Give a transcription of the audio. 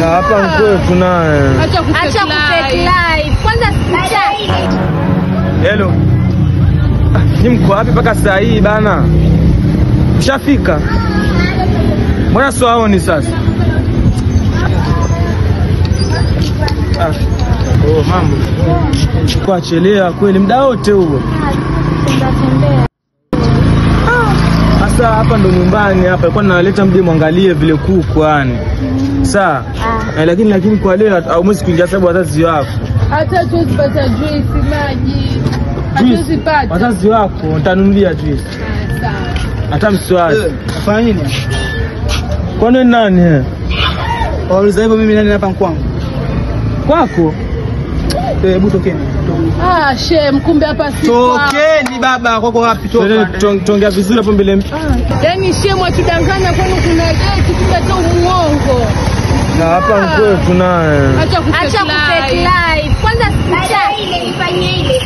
Na hapa mkwetu naye. Acha kufake live. Kwanza sikutaki. Hello. Ni mko wapi mpaka saa hii bana? Ushafika? Mbona siwaoni sasa? Oh, mambo. Kwa chelea kweli muda wote huo. Sasa hapa ndo nyumbani hapa. Kwa naleta mje muangalie vile kuku yani. Sawa. Lakini kwa leo au mwezi kuingia sababu wazazi wako. Hata tuwezi pata juice maji. Hatuwezi pata. Wazazi wako nitanunulia juice. Sawa. Hata mswali. Fanya nini? Kwani nani? Wauliza hivyo mimi nani hapa kwangu? Kwako? Hebu tokeni. Shem kumbe hapa si. Tokeni baba, kwako wapi toka? Tongea vizuri hapo mbele. Yaani Shem atudanganya kwani kuna geti tukata muongo. Na hapa mkwetu naye. Acha kufake live. Kwanza sikutaki. Ifanye ile.